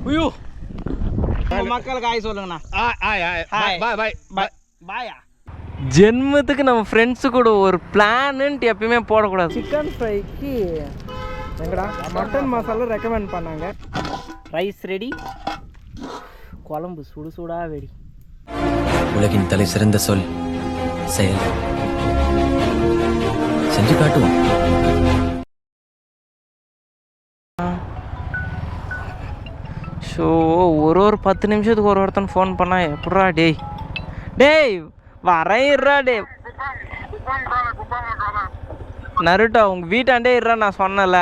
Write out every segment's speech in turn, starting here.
ஐயோ மக்களுக்கு ஆய் சொல்லுங்கண்ணா. பாயா ஜென்மத்துக்கு நம்ம ஃப்ரெண்ட்ஸு கூட ஒரு பிளான்ட்டு எப்பயுமே போடக்கூடாது. சிக்கன் ஃப்ரைக்கு எங்கடா மட்டன் மசாலா ரெக்கமெண்ட் பண்ணாங்க. ரைஸ் ரெடி, குழம்பு சுடு சூடாக வெடி. உலகின் தலை சிறந்த சொல் செயல். செஞ்சு காட்டுவோம். ஸோ ஒரு 10 நிமிஷத்துக்கு ஒருத்தன் ஃபோன் பண்ணா எப்படா டேய் டேய் வரையிட்றா டே நருட்டா உங்கள் வீட்டாண்டே இருறா நான் சொன்னல.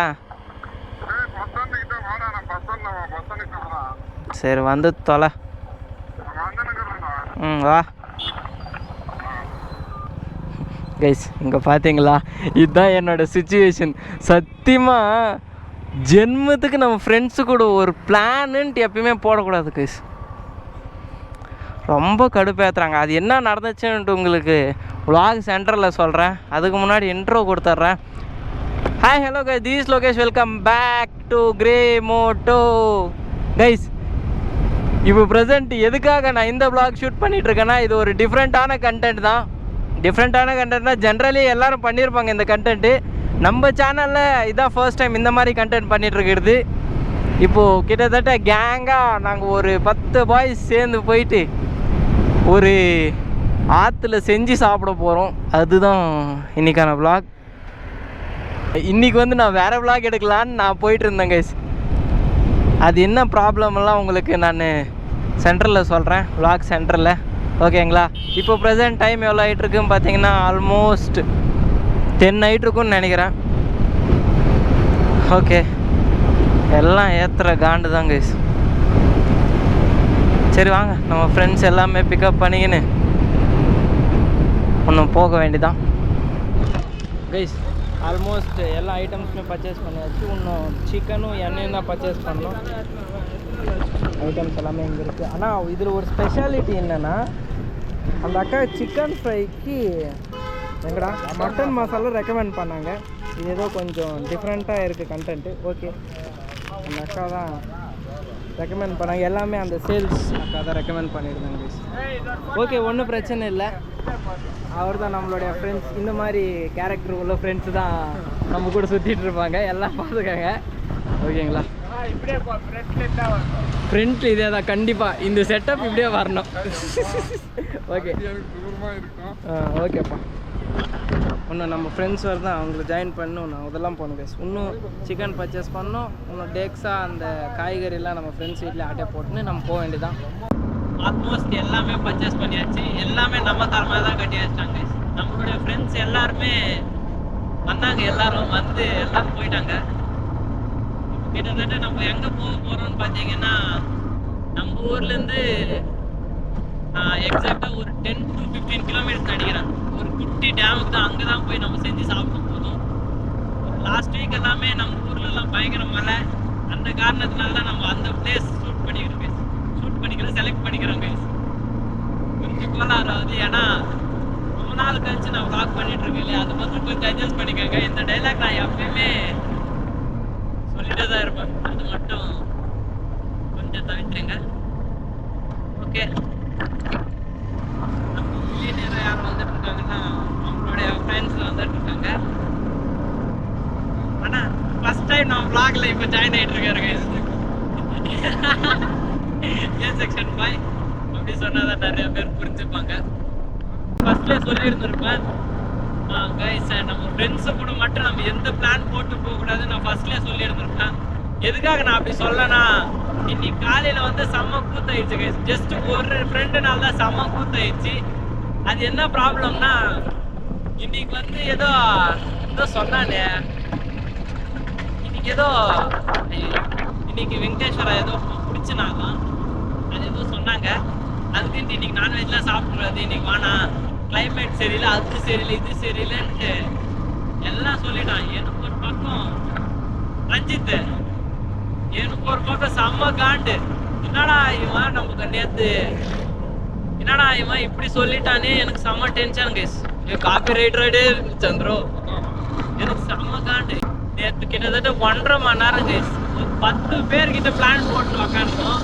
சரி வந்து தொலை. வா கைஸ், இங்கே பார்த்தீங்களா, இதுதான் என்னோட சிச்சுவேஷன். சத்தியமாக ஜென்மத்துக்கு நம்ம ஃப்ரெண்ட்ஸு கூட ஒரு பிளான்ட்டு எப்பயுமே போடக்கூடாது கைஸ். ரொம்ப கடுப்பேற்றுறாங்க. அது என்ன நடந்துச்சுன்ட்டு உங்களுக்கு vlog சென்டரில் சொல்கிறேன். அதுக்கு முன்னாடி இன்ட்ரோ கொடுத்துட்றேன். Hi hello guys, this Lokesh, welcome back to Grey Moto. Guys, இப்போ ப்ரெசென்ட் எதுக்காக நான் இந்த vlog ஷூட் பண்ணிகிட்ருக்கேன்னா, இது ஒரு டிஃப்ரெண்ட்டான கண்டென்ட் தான். டிஃப்ரெண்ட்டான கண்டென்ட்னா ஜென்ரலி எல்லோரும் பண்ணியிருப்பாங்க இந்த கண்டென்ட்டு. நம்ம சேனலில் இதான் ஃபர்ஸ்ட் டைம் இந்த மாதிரி கண்டென்ட் பண்ணிகிட்ருக்கிறது. இப்போது கிட்டத்தட்ட கேங்காக நாங்கள் ஒரு 10 பாய்ஸ் சேர்ந்து போயிட்டு ஒரு ஆற்றுல செஞ்சு சாப்பிட போகிறோம். அதுதான் இன்றைக்கான vlog. இன்றைக்கி வந்து நான் வேறு vlog எடுக்கலான்னு நான் போயிட்டு இருந்தேன் கைஸ். அது என்ன ப்ராப்ளமெல்லாம் உங்களுக்கு நான் சென்டரில் சொல்கிறேன், vlog சென்டரில். ஓகேங்களா? இப்போ ப்ரெசென்ட் டைம் எவ்வளோ ஆகிட்ருக்குன்னு பார்த்தீங்கன்னா ஆல்மோஸ்ட் 10 ஆகிட்ருக்குன்னு நினைக்கிறேன். ஓகே, எல்லாம் ஏற்றுற காண்டு தான் கைஸ். சரி வாங்க, நம்ம ஃப்ரெண்ட்ஸ் எல்லாமே பிக்கப் பண்ணிக்கின்னு ஒன்றும் போக வேண்டிதான் கைஸ். ஆல்மோஸ்ட் எல்லா ஐட்டம்ஸுமே பர்ச்சேஸ் பண்ணியாச்சு. இன்னும் சிக்கனும் எண்ணெயும் தான் பர்ச்சேஸ் பண்ணோம். ஐட்டம்ஸ் எல்லாமே இங்கே இருக்குது. ஆனால் இதில் ஒரு ஸ்பெஷாலிட்டி என்னென்னா, அந்த அக்கா சிக்கன் ஃப்ரைக்கு எங்கடா மட்டன் மசாலா ரெக்கமெண்ட் பண்ணாங்க. இது ஏதோ கொஞ்சம் டிஃப்ரெண்ட்டாக இருக்குது கண்டென்ட்டு. ஓகே, அந்த அக்கா தான் ரெக்கமெண்ட் பண்ணாங்க. எல்லாமே அந்த சேல்ஸ் அக்கா தான் ரெக்கமெண்ட் பண்ணியிருந்தாங்க கைஸ். ஓகே, ஒன்றும் பிரச்சனை இல்லை. அவர் தான் நம்மளுடைய ஃப்ரெண்ட்ஸ். இந்த மாதிரி கேரக்டர் உள்ள ஃப்ரெண்ட்ஸு தான் நம்ம கூட சுற்றிட்டு இருப்பாங்க. எல்லாம் பார்த்துக்காங்க. ஓகேங்களா? ஃப்ரெண்ட் இதே தான் கண்டிப்பாக. இந்த செட்டப் இப்படியே வரணும். ஓகே ஓகேப்பா. இன்னும் நம்ம ஃப்ரெண்ட்ஸ் தான் அவங்களை ஜாயின் பண்ணணும். நான் அதெல்லாம் போகணும் கைஸ். இன்னும் சிக்கன் பர்ச்சேஸ் பண்ணோம். இன்னும் டேக்ஸாக அந்த காய்கறிலாம் நம்ம ஃப்ரெண்ட்ஸ் வீட்டில் ஆட்டே போட்டுன்னு நம்ம போக வேண்டியதான். ஆல்மோஸ்ட் எல்லாமே பர்ச்சேஸ் பண்ணியாச்சு. எல்லாமே நம்ம தரமாக தான் கட்டி வச்சிட்டாங்க கைஸ். நம்மளுடைய ஃப்ரெண்ட்ஸ் எல்லாருமே வந்தாங்க. எல்லோரும் வந்து எல்லோரும் போயிட்டாங்க. கிட்டத்தட்ட நம்ம எங்கே போக போகிறோம்னு பார்த்தீங்கன்னா, நம்ம ஊர்லேருந்து எக்ஸாக்டாக ஒரு 10 to 15 கிலோமீட்டர்ஸ் நினைக்கிறேன். ஒரு குட்டி டேமுக்கு தான். அங்கே தான் போய் நம்ம செஞ்சு சாப்பிட போதும். லாஸ்ட் வீக் எல்லாமே நம்ம ஊர்லலாம் பயங்கர மழை. அந்த காரணத்தினால தான் நம்ம அந்த பிளேஸ் ஷூட் பண்ணிக்கிறோம் செலக்ட் பண்ணிக்கிறோம் கைஸ். கொஞ்சம் கோளாறு ஆகுது. ஏன்னா ரொம்ப நாள் கழிச்சு நான் vlog பண்ணிட்டு இருக்கேன் இல்லையா, அது மட்டும் கொஞ்சம் அட்ஜஸ்ட் பண்ணிக்கோங்க. இந்த டைலாக் நான் எப்பயுமே சொல்லிட்டே தான் இருப்பேன். அது மட்டும் கொஞ்சம் தவிர்த்துருங்க. ஓகே, நம்ம மில்லியனர் யாரும் வந்துட்டு இருக்காங்கன்னா அவங்களுடைய ஃப்ரெண்ட்ஸ் வந்துட்டு இருக்காங்க. ஆனால் ஃபர்ஸ்ட் டைம் நான் vlogல இப்போ ஜாயின் ஆகிட்டு இருக்காரு கைஸ். ஏன் செக்ஷன் பாய் அப்படி சொன்னால் தான் நிறைய பேர் புரிஞ்சுப்பாங்க. ஃபர்ஸ்ட்லேயே சொல்லியிருந்திருப்பேன் கைஸ், நம்ம ஃப்ரெண்ட்ஸு கூட மட்டும் நம்ம எந்த பிளான் போட்டு போகக்கூடாது. நான் ஃபர்ஸ்ட்லேயே சொல்லியிருந்திருப்பேன். எதுக்காக நான் அப்படி சொல்லனா, இன்னைக்கு காலையில் வந்து செம்ம கூத்தாயிடுச்சு கைஸ். ஜஸ்ட் ஒரு ஃப்ரெண்டுனால தான் செம்ம கூத்தாயிடுச்சு. அது என்ன ப்ராப்ளம்னா, இன்னைக்கு வந்து ஏதோ சொன்னானே, இன்னைக்கு வெங்கடேஸ்வரா ஏதோ பிடிச்சினாலாம், அது ஏதோ சொன்னாங்க. அதுக்குன்ட்டு இன்னைக்கு நான்வெஜ்லாம் சாப்பிட்றது, இன்னைக்கு வேணா, கிளைமேட் சரியில்லை, அது சரியில்லை, இது சரியில்லைன்ட்டு எல்லாம் சொல்லிட்டான். எனக்கு ஒரு பக்கம் ரஞ்சித், எனக்கு ஒரு பக்கம் செம்ம காண்டு. என்னடா இவன் நமக்கு நேற்று, என்னடா இவன் இப்படி சொல்லிட்டானே, எனக்கு செம்ம டென்ஷன் கைஸ். காப்பி ரைட்டரே சந்திரோ, எனக்கு செம்ம காண்டு. நேற்று கிட்டத்தட்ட 1.5 மணி நேரம் கைஸ் 10 பேர்கிட்ட பிளான் போட்டு உக்காந்தோம்.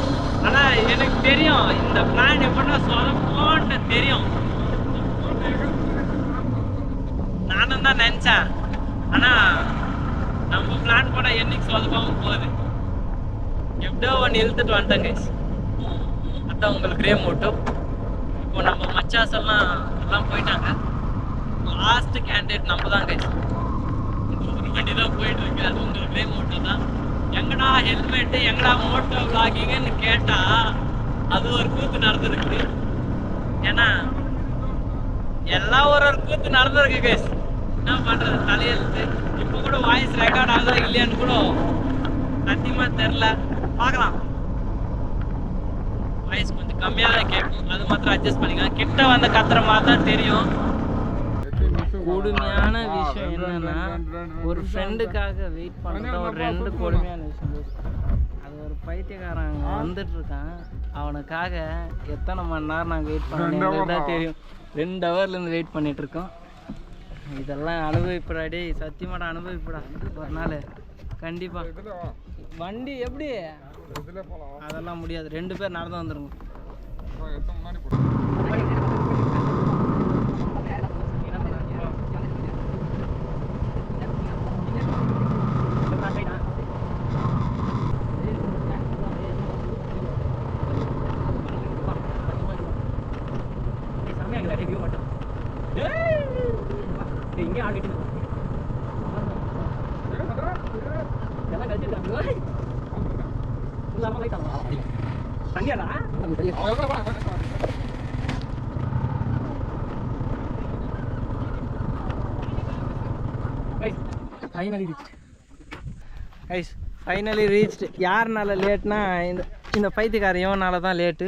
ஆனால் எனக்கு தெரியும் இந்த பிளான் எப்படின்னா சொதப்போன்ட்டு தெரியும். நானும் தான் நினச்சேன். ஆனால் நம்ம பிளான் பண்ண என்னைக்கு சொதப்பாமல் போகுது. எப்படியோ ஒன்று இழுத்துட்டு வந்துட்டேன் கைஸ். அதான் உங்களுக்கு கிரே மோட்டோ. இப்போ நம்ம மச்சாஸ் எல்லாம் போயிட்டாங்க. லாஸ்ட் கேண்டிடேட் நம்ம தான் கைஸ். ஒரு வண்டி தான் போயிட்டு இருக்கு. அது உங்களுக்கு கிரே மோட்டோ தான். எங்கடா ஹெல்மெட்டு, எங்கடா மோட்டோ விளாகிங்கன்னு கேட்டா அது ஒரு கூத்து நடந்திருக்கு. ஏன்னா எல்லாம் ஒரு கூத்து நடந்திருக்கு கைஸ். என்ன பண்றது, தலையெழுத்து. இப்போ கூட வாய்ஸ் ரெக்கார்ட் ஆகுதா இல்லையான்னு கூட சத்தியமா தெரில. பார்க்கலாம். வாய்ஸ் கொஞ்சம் கம்மியாக தான் கேட்கும். அது மாத்திரம் அட்ஜஸ்ட் பண்ணிக்கலாம். கிட்ட வந்து கத்துற மாதிரி தான் தெரியும். கொடுமையான விஷயம் என்னன்னா, ஒரு ஃப்ரெண்டுக்காக வெயிட் பண்ணுறது ஒரு 2 கொடுமையான விஷயம். அது ஒரு பைத்தியக்காரன் அங்கே வந்துட்டு இருக்கான். அவனுக்காக எத்தனை மணி நேரம் நாங்கள் வெயிட் பண்ணணும் தான் தெரியும். 2 ஹவர்லேருந்து வெயிட் பண்ணிட்டு இருக்கோம். இதெல்லாம் அனுபவிப்படாடி, சத்தியமாட அனுபவிப்படா ஒரு நாள் கண்டிப்பாக. வண்டி எப்படி அதெல்லாம் முடியாது. 2 பேர் நடந்து வந்துருங்க. இங்கே ஆடிட்டு ஃபைனலி ரீச்டு. யாருனால லேட்னா இந்த பைத்தியக்கார இவனால தான் லேட்டு.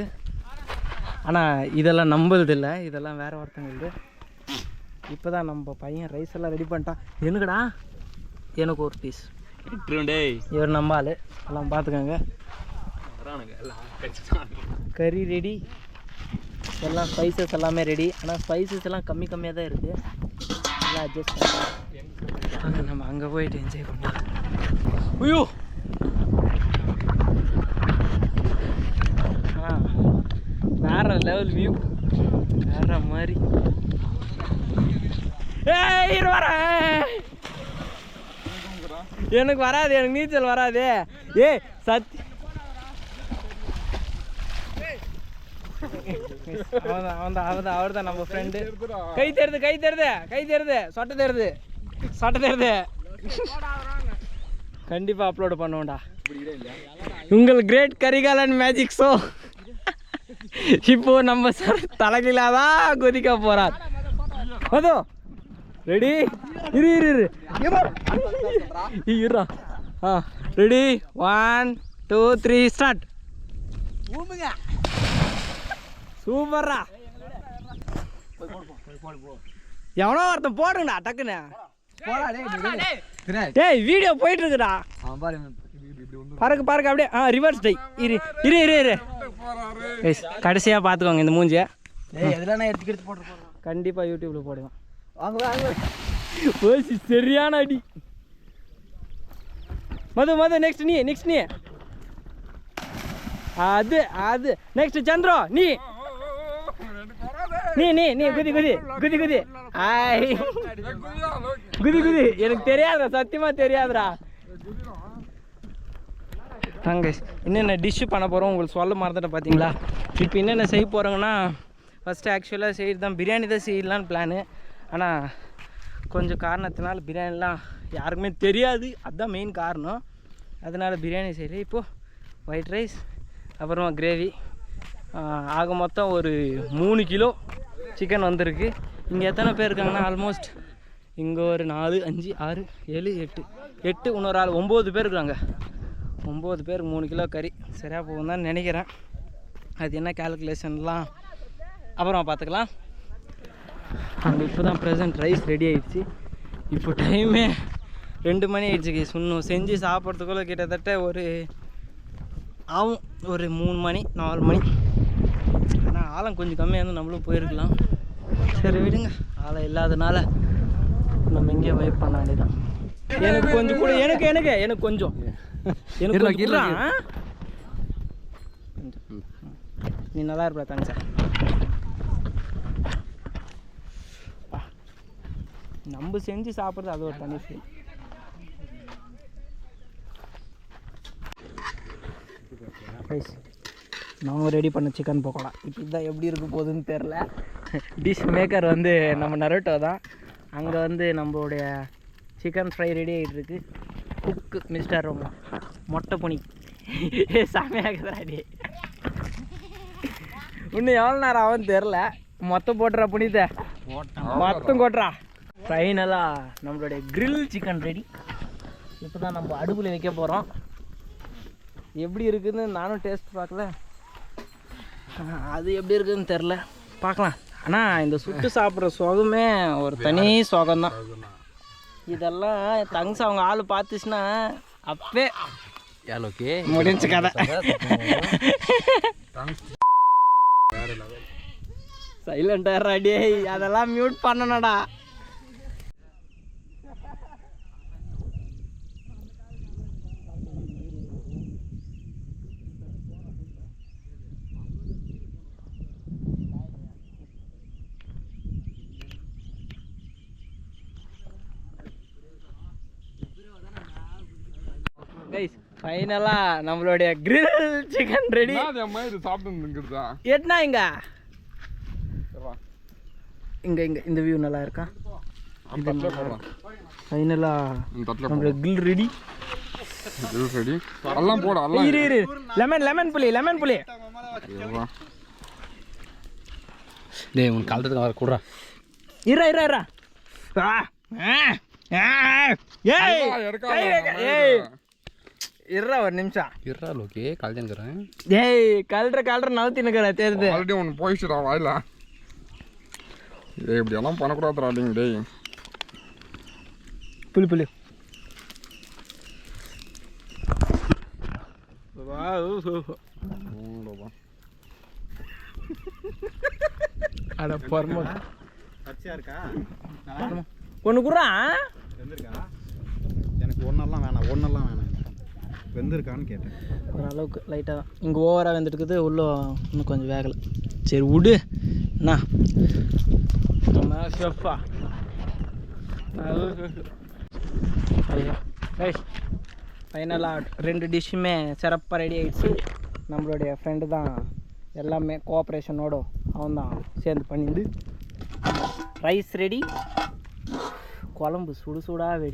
ஆனால் இதெல்லாம் நம்புறது இல்லை, இதெல்லாம் வேறு ஒருத்தங்களுக்கு. இப்போ தான் நம்ம பையன் ரைஸ் எல்லாம் ரெடி பண்ணிட்டான். எனக்குடா எனக்கு ஒரு பீஸ் இவர் நம்பாள் எல்லாம் பார்த்துக்கோங்க. கறி ரெடி, எல்லாம் ஸ்பைசஸ் எல்லாமே ரெடி. ஆனால் ஸ்பைசஸ் எல்லாம் கம்மியாக தான் இருக்குது. எல்லாம் அட்ஜஸ்ட் பண்ணலாம். நம்ம அங்கே போயிட்டு என்ஜாய் பண்ணலாம். ஐயோ வேற லெவல் வியூ, வேற மாதிரி. எனக்கு வராது, எனக்கு நீச்சல் வராது. சத்தி அவர் தான் நம்ம ஃப்ரெண்டு. கை தெரியுது சொட்டை தெரியுது. கண்டிப்பாக அப்லோடு பண்ணுவோம்டா. உங்கள் கிரேட் கரிகாலன் மேஜிக் ஷோ இப்போ நம்ம சார் தலைகீழாதான் குதிக்க போறார். அதோ ரெடி, இரு ரெடி, 1 2 3 ஸ்டார்ட். சூப்பரா. எவனோ ஒருத்தன் போடுங்கடா டக்குன்னு. டேய் வீடியோ போயிட்டு இருக்குடா. பாருங்க அப்படியே. Reverse tie. இரு கடைசியாக பார்த்துக்கோங்க இந்த மூஞ்சியை. கண்டிப்பாக யூடியூப்பில் போடுவேன். சரியான அடி. மது நெக்ஸ்ட் நீ அது நெக்ஸ்ட் சந்திரோ நீ குதி. ஆய் குதி. எனக்கு தெரியாதுடா, சத்தியமா தெரியாதுடா. என்னென்ன டிஷ்ஷு பண்ண போகிறோம் உங்களுக்கு சொல்ல மறந்துட்டேன் பார்த்தீங்களா. இப்போ என்னென்ன செய்ய போகிறோங்கன்னா, ஃபஸ்ட்டு ஆக்சுவலாக செய்கிறது தான் பிரியாணி தான் செய்யலான்னு பிளானு. ஆனால் கொஞ்சம் காரணத்தினால பிரியாணிலாம் யாருக்குமே தெரியாது, அதுதான் மெயின் காரணம். அதனால் பிரியாணி செய்யல. இப்போது ஒயிட் ரைஸ், அப்புறமா கிரேவி, ஆக மொத்தம் ஒரு 3 கிலோ சிக்கன் வந்திருக்கு. இங்கே எத்தனை பேர் இருக்காங்கன்னா, ஆல்மோஸ்ட் இங்கே ஒரு 4 5 6 7 8 இன்னொரு ஆள் 9 பேர் இருக்காங்க. 9 பேர் 3 கிலோ கறி சரியாக போகும் தான் நினைக்கிறேன். அது என்ன கேல்குலேஷன்லாம் அப்புறமா பார்த்துக்கலாம். அங்கே இப்போ தான் ப்ரெசன்ட் ரைஸ் ரெடி ஆகிடுச்சு. இப்போ டைமே 2 மணி ஆகிடுச்சு. இன்னும் செஞ்சு சாப்பிட்றதுக்குள்ளே கிட்டத்தட்ட ஒரு 3 மணி 4 மணி. ஆனால் ஆழம் கொஞ்சம் கம்மியாக இருந்தால் நம்மளும் போயிருக்கலாம். சரி விடுங்க, ஆழம் இல்லாதனால நம்ம இங்கே வெயிட் பண்ண வேண்டியதான். எனக்கு கொஞ்சம் கூட எனக்கு கொஞ்சம் நீ நல்லா இருப்பா தேங்க்ஸ் சார். நம்ம செஞ்சு சாப்பிட்றது அது ஒரு தனி ஃபீல். நாங்கள் ரெடி பண்ண சிக்கன் பக்கோடா இப்போ இதான் எப்படி இருக்க போகுதுன்னு தெரில. டிஷ் மேக்கர் வந்து நம்ம நரோட்டோ தான். அங்கே வந்து நம்மளுடைய சிக்கன் ஃப்ரை ரெடி ஆகிட்டு இருக்கு. குக்கு மிஸ்டர் ரோமா மொட்டை புனி செமையாக்குதுடா அடி. இன்னும் எவ்வளோ நேரம் ஆகும்னு தெரில. மொத்தம் போட்டுறா புனித மொத்தம் கொட்டுறா. ஃபைனலாக நம்மளுடைய கிரில் சிக்கன் ரெடி. இப்போ தான் நம்ம அடுப்பில் வைக்க போகிறோம். எப்படி இருக்குதுன்னு நானும் டேஸ்ட் பார்க்கல. அது எப்படி இருக்குதுன்னு தெரில, பார்க்கலாம். ஆனால் இந்த சுட்டு சாப்பிட்ற சுகமே ஒரு தனி சுகம்தான். இதெல்லாம் தங்ஸ் அவங்க ஆள் பார்த்துச்சுன்னா அப்பே முடிஞ்சு கதை. சைலண்டாக ரெடி. அதெல்லாம் மியூட் பண்ணணும்டா. கைஸ் ஃபைனலாக நம்மளுடைய கிரில் சிக்கன் ரெடி. எட்னா இங்கே இந்த வியூ நல்லா இருக்கா? ஃபைனலாக நம்மளுடைய கிரில் ரெடி. இரு லெமன் புளி டேய் உன் காலத்துக்கு வர கூடுறா. இரா இருறா ஒரு நிமிஷம் இருறா லோகே கால்தேன்கிறேன். ஏய் கல்ற நவுத்தினுக்கடா தெரியுது. ஆல்ரெடி ஒன்று போயிடுச்சுடா வாயில. ஏய் இப்படியெல்லாம் பண்ணக்கூடாதுடா நீங்க. டேய் புளி அட பர்ம பச்சையா இருக்கா? ஒன்று குறா வெந்திருக்கா? எனக்கு ஒன்றெல்லாம் வேணாம். வெந்திருக்கான்னு கேட்டேன். ஓரளவுக்கு லைட்டாக தான். இங்கே ஓவராக வெந்துட்டுக்குது, உள்ளே இன்னும் கொஞ்சம் வேகலை. சரி விடு அண்ணா. ஷெஃப்பா ஃபைனலாக 2 டிஷ்ஷுமே சிறப்பாக ரெடி ஆகிடுச்சு. நம்மளுடைய ஃப்ரெண்டு தான் எல்லாமே கோஆப்ரேஷனோட அவன் தான் சேர்ந்து பண்ணிட்டு. ரைஸ் ரெடி, குழம்பு சுடாக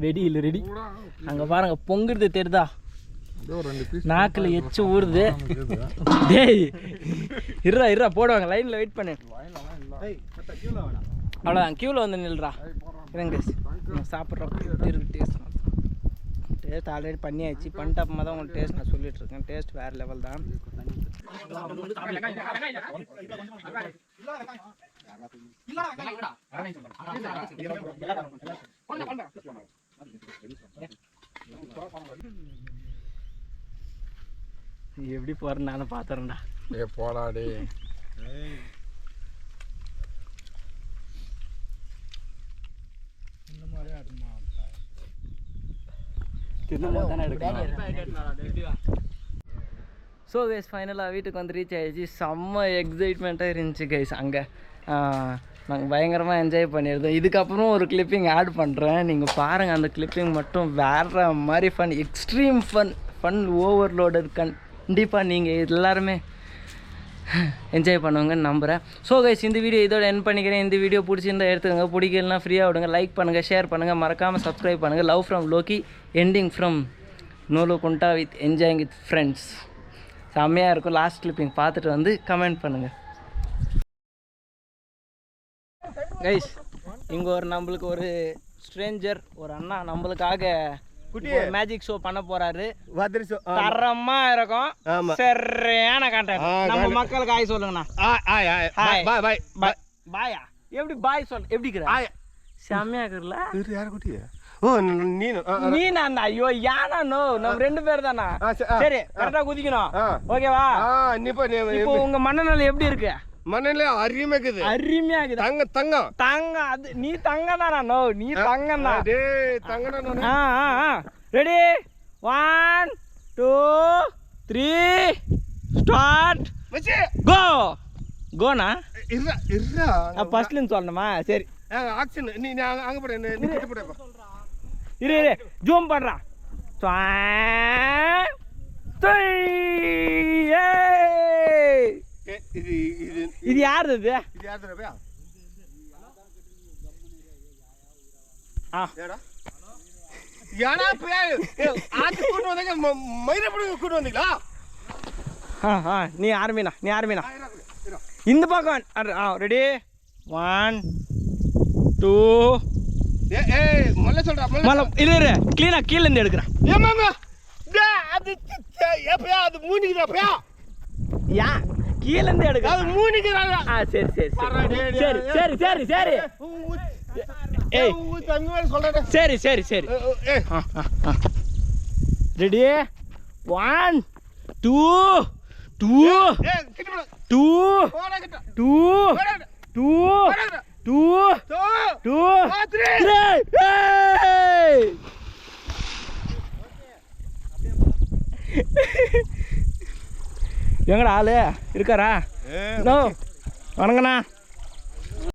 வெடியில் ரெடி. அங்கே பாருங்க பொங்குறது தெரியுதா? நாக்கில் எச்சு ஊறுது. டேய் இருறா போடுவாங்க. லைனில் வெயிட் பண்ணு. அவ்வளோதான் க்யூவில் வந்து நில்றா. இருங்க சாப்பிட்றோம். டேஸ்ட் ஆல்ரெடி பண்ணியாச்சு. பண்ணிட்டு அப்புறமா தான் உங்களுக்கு டேஸ்ட் நான் சொல்லிட்டுருக்கேன். டேஸ்ட் வேறு லெவல் தான். எப்படி போகிறேன்னு நானும் பார்த்துறேன்டா. ஏ போடாடே. ஸோ கைஸ் ஃபைனலாக வீட்டுக்கு வந்து ரீச் ஆகிடுச்சு. செம்ம எக்ஸைட்மெண்ட்டாக இருந்துச்சு கைஸ். அங்கே நாங்கள் பயங்கரமாக என்ஜாய் பண்ணியிருந்தோம். இதுக்கப்புறம் ஒரு கிளிப்பிங் ஆட் பண்ணுறேன், நீங்கள் பாருங்கள். அந்த கிளிப்பிங் மட்டும் வேறு மாதிரி ஃபன், எக்ஸ்ட்ரீம் ஃபன் ஓவர்லோடட். கண்டிப்பாக நீங்கள் எல்லாருமே என்ஜாய் பண்ணுவாங்கன்னு நம்புகிறேன். ஸோ கைஸ் இந்த வீடியோ இதோட என் பண்ணிக்கிறேன். இந்த வீடியோ பிடிச்சிருந்தா எடுத்துக்கோங்க, பிடிக்கலனா ஃப்ரீயாக விடுங்க. லைக் பண்ணுங்கள், ஷேர் பண்ணுங்கள், மறக்காமல் சப்ஸ்கிரைப் பண்ணுங்கள். Love from Loki, ending from நோலோ குண்டா வித் என்ஜாயிங் வித் ஃப்ரெண்ட்ஸ். செம்மையாக இருக்கும். லாஸ்ட் கிளிப்பிங் பார்த்துட்டு வந்து கமெண்ட் பண்ணுங்கள் கைஸ். இங்கே நம்மளுக்கு ஒரு ஸ்ட்ரேஞ்சர், ஒரு அண்ணா நம்மளுக்காக மேஜிக் ஷோ பண்ண போறாரு. தரமா இருக்கும். சரியான கண்டென்ட். நம்ம மக்களுக்கு ஆய் சொல்லுங்கண்ணா. பாயா எப்படி பாய் சொல் எப்படி செம்மையா இருக்குல்ல? நீனா? ஐயோ யானா? நோ நம்ம 2 பேர் தானா? சரி கரெக்டா குதிக்கணும். ஓகேவா? இப்போ உங்க மனநிலை எப்படி இருக்கு? மண்ணில அருமைக்குது அருமையாகுது. தங்கம் தங்கம் அது நீ தங்கம் தானா? நோ, நீ தங்கம் தான். டேய் தங்கடா நானு. Ready 1 2 3 start. மச்சி கோ. கோனா இருடா ஃபர்ஸ்ட்ல இருந்து சொல்லணுமா? சரி ஆக்ஷன். நீ அங்க போடு. நீ கிட்ட போடு. இரு ஜூம் பண்றா. இது இது இது யாருது? இது யாருடா பே? ஏடா யாரா பே? ஆத்து கூட்டு வந்தீங்க, மயிரப்படி கூட்டு வந்தீங்களா? நீ ஆரம்பினா இந்த பக்கம். ரெடி 1 2 ஏய் மல்ல சொல்றா மல்ல. இரு க்ளீனா கீழ இருந்து எடுக்கறேன். ஏமாமா அது ஏப்பா அது மூணிக்குதா பே? யா கீழ இருந்து எடுக்க. அது மூணிக்குதா? சரி சரி சரி சரி சரி. ஏய் தம்பி வேற சொல்றடா. சரி சரி சரி. ஏய் ரெடி 1 2 2 ஏய் கிட்ட போடா. 2 போடா கிட்ட. 2 போடா 2 போடா 2 2 3 3 எங்கடா ஆளு இருக்காரா? நோ வணங்கண்ணா.